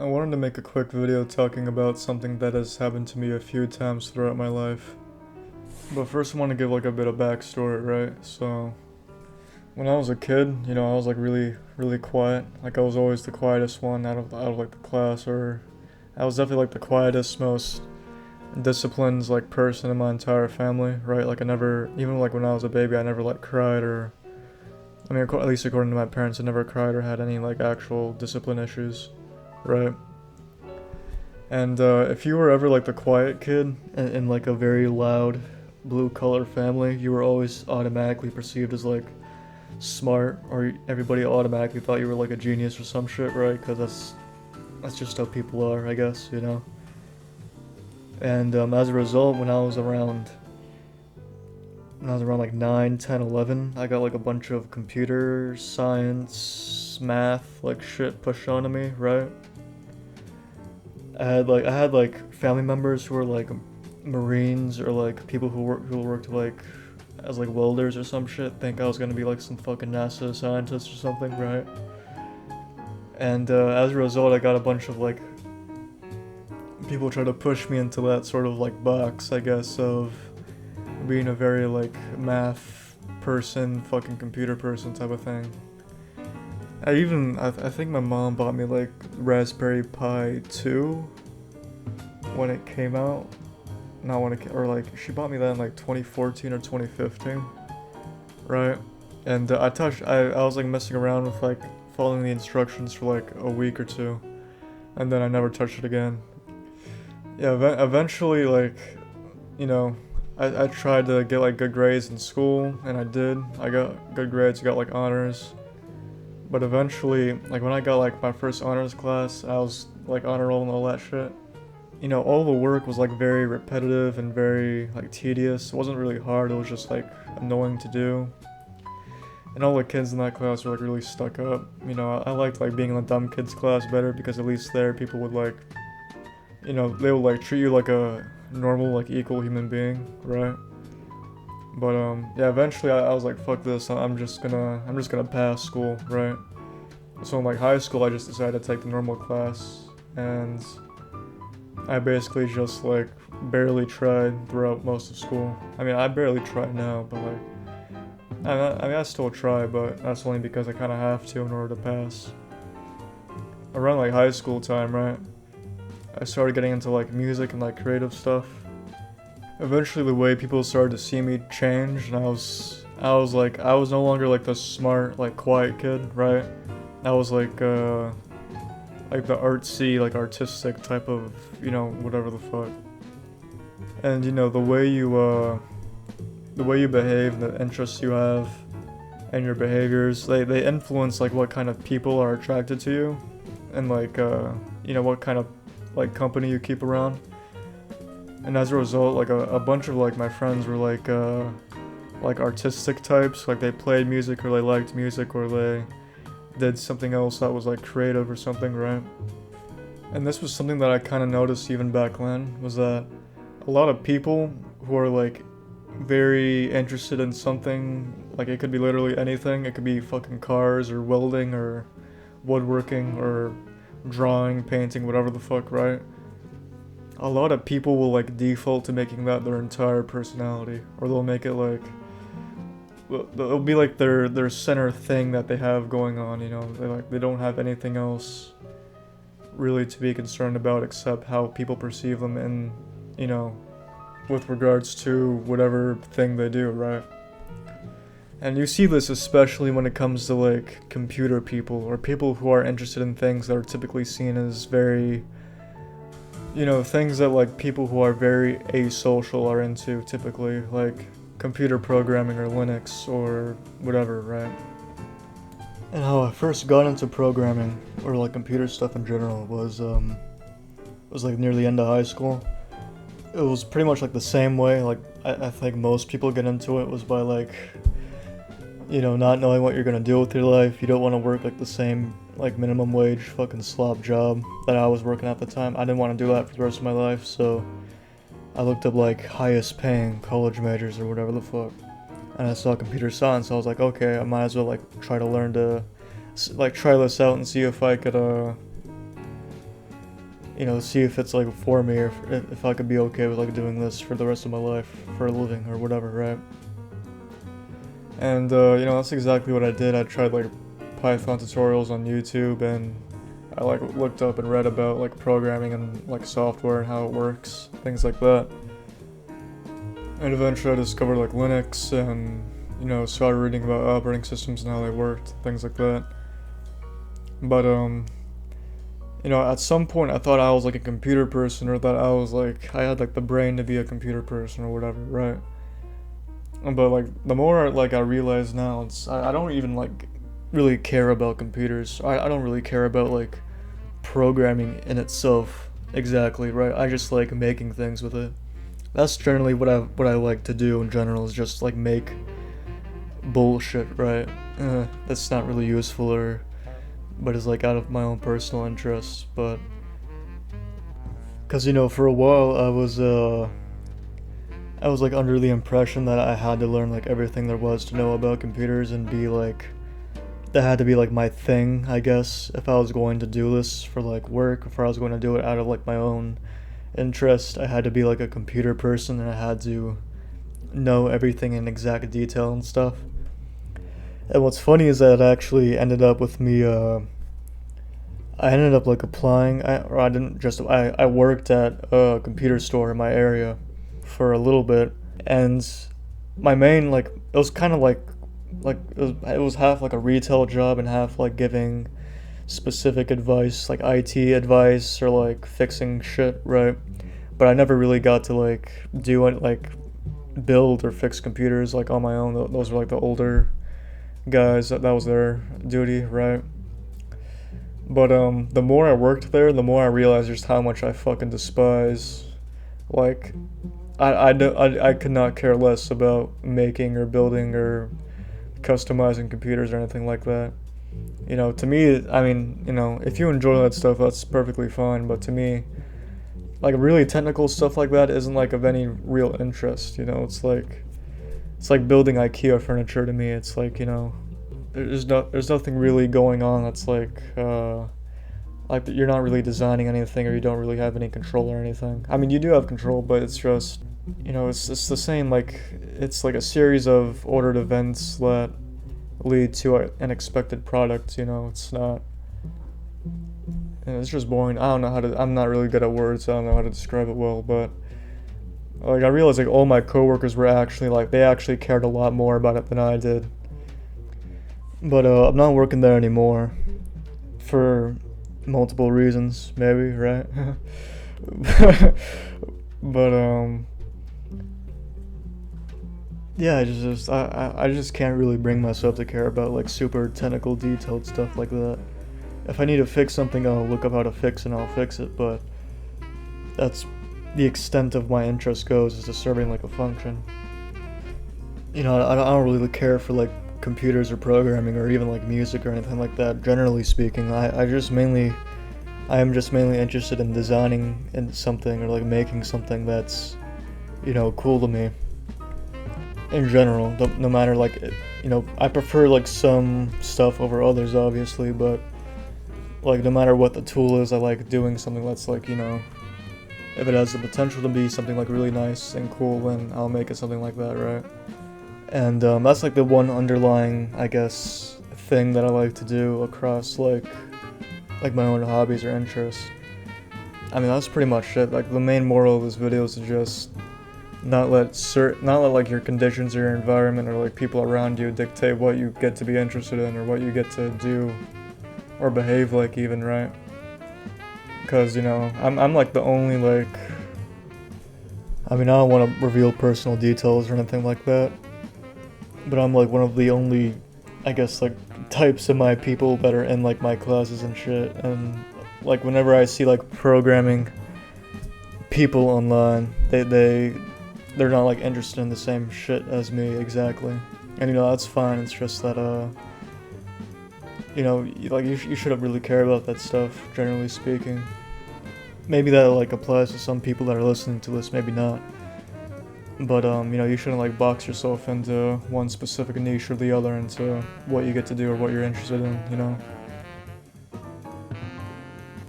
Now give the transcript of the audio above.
I wanted to make a quick video talking about something that has happened to me a few times throughout my life. But first I want to give like a bit of backstory, right? So, when I was a kid, I was like really quiet. Like I was always the quietest one out of like the class, or I was definitely like the quietest, most disciplined like person in my entire family, right? Like I never, even like when I was a baby, I never like cried or, at least according to my parents, I never cried or had any like actual discipline issues, right? And if you were ever like the quiet kid in like a very loud blue collar family, you were always automatically perceived as like smart, or everybody automatically thought you were like a genius or some shit, right? Because that's just how people are, I guess. And as a result, when I was around like 9, 10, 11, I got like a bunch of computer science, math, like shit pushed onto me, right? I had like family members who were like Marines or like people who worked like as like welders or some shit. Think I was gonna be like some fucking NASA scientist or something, right? And as a result, I got a bunch of like people try to push me into that sort of like box, I guess, of being a very like math person, fucking computer person type of thing. I think my mom bought me like Raspberry Pi 2 when it came out. Not when it or like she bought me that in like 2014 or 2015, right? And I was like messing around with like following the instructions for like a week or two, and then I never touched it again. Yeah, eventually like, you know, I tried to get like good grades in school, and I did. I got good grades, got like honors. But eventually, like when I got like my first honors class, I was like honor roll and all that shit. All the work was like very repetitive and very like tedious. It wasn't really hard, it was just like annoying to do. And all the kids in that class were like really stuck up. I liked like being in the dumb kids class better because at least there people would like, they would like treat you like a normal, like equal human being, right? But yeah, eventually I was like, fuck this, I'm just gonna pass school, right? So in like high school, I just decided to take the normal class, and I basically just like barely tried throughout most of school. I barely try now, but like, I still try, but that's only because I kind of have to in order to pass. Around like high school time, right? I started getting into like music and like creative stuff. Eventually, the way people started to see me change, and I was no longer like the smart, like quiet kid, right? I was like the artsy, like artistic type of, whatever the fuck. And the way you behave, the interests you have, and your behaviors, they influence like what kind of people are attracted to you, and like what kind of like company you keep around. And as a result, like a bunch of like my friends were like artistic types, like they played music or they liked music or they did something else that was like creative or something, right? And this was something that I kind of noticed even back then, was that a lot of people who are like very interested in something, like it could be literally anything, it could be fucking cars or welding or woodworking or drawing, painting, whatever the fuck, right? A lot of people will like default to making that their entire personality, or they'll make it like, well, it'll be like their center thing that they have going on. They don't have anything else really to be concerned about except how people perceive them, and you know with regards to whatever thing they do, right? And you see this especially when it comes to like computer people, or people who are interested in things that are typically seen as very, things that like people who are very asocial are into, typically, like computer programming or Linux or whatever, right? And how I first got into programming, or like computer stuff in general, was like near the end of high school. It was pretty much like the same way, like I think most people get into it, was by like, not knowing what you're gonna do with your life. You don't want to work like the same like minimum wage fucking slop job that I was working at the time. I didn't want to do that for the rest of my life, so I looked up like highest paying college majors or whatever the fuck, and I saw computer science. So I was like, okay, I might as well like try to learn to like try this out and see if I could you know, see if it's like for me, or if I could be okay with like doing this for the rest of my life for a living or whatever, right? And you know, that's exactly what I did. I tried like Python tutorials on YouTube, and I like looked up and read about like programming and like software and how it works, things like that. And eventually I discovered like Linux, and you know, started reading about operating systems and how they worked, things like that. But you know, at some point I thought I was like a computer person, or that I was like, I had like the brain to be a computer person or whatever, right? But like the more like I realize now, I don't even like really care about computers. I don't really care about like programming in itself exactly, right? I just like making things with it. That's generally what I like to do in general, is just like make bullshit, right? That's not really useful, or but it's like out of my own personal interest. But because you know, for a while I was like under the impression that I had to learn like everything there was to know about computers, and be like, that had to be like my thing, I guess, if I was going to do this for like work, if I was going to do it out of like my own interest. I had to be like a computer person, and I had to know everything in exact detail and stuff. And what's funny is that it actually ended up with me, I ended up like applying, or I didn't just, I worked at a computer store in my area for a little bit, and my main, like, it was kind of like it was half like a retail job and half like giving specific advice, like IT advice or like fixing shit, right? But I never really got to like do it, like build or fix computers like on my own. Those were like the older guys, that was their duty, right? But the more I worked there, the more I realized just how much I fucking despise, like, I could not care less about making or building or customizing computers or anything like that. You know, to me, I mean, you know, if you enjoy that stuff, that's perfectly fine. But to me, like really technical stuff like that isn't like of any real interest. You know, it's like building IKEA furniture to me. It's like, you know, there's nothing really going on that's like you're not really designing anything, or you don't really have any control or anything. I mean, you do have control, but it's just, you know, it's the same, like it's like a series of ordered events that lead to an expected product. You know, it's not, and it's just boring. I don't know how to, I'm not really good at words, so I don't know how to describe it well, but like I realized like all my coworkers were actually like, they actually cared a lot more about it than I did. But I'm not working there anymore for multiple reasons, maybe, right? But yeah, I just can't really bring myself to care about like super technical, detailed stuff like that. If I need to fix something, I'll look up how to fix it and I'll fix it, but that's the extent of my interest goes, is to serving like a function. You know, I don't really care for like computers or programming or even like music or anything like that. Generally speaking, I am just mainly interested in designing in something, or like making something that's, you know, cool to me. In general, no matter like, you know, I prefer like some stuff over others, obviously, but like no matter what the tool is, I like doing something that's like, you know, if it has the potential to be something like really nice and cool, then I'll make it something like that, right? And that's like the one underlying, I guess, thing that I like to do across like my own hobbies or interests. I mean, that's pretty much it. Like the main moral of this video is to just not let like your conditions or your environment or like people around you dictate what you get to be interested in or what you get to do or behave like, even, right? Because, you know, I'm like the only like, I mean, I don't want to reveal personal details or anything like that, but I'm like one of the only, I guess, like types of my people that are in like my classes and shit. And like whenever I see like programming people online, they're not like interested in the same shit as me exactly. And you know, that's fine. It's just that you know, like you shouldn't really care about that stuff, generally speaking. Maybe that like applies to some people that are listening to this, maybe not. But you know, you shouldn't like box yourself into one specific niche or the other, into what you get to do or what you're interested in, you know.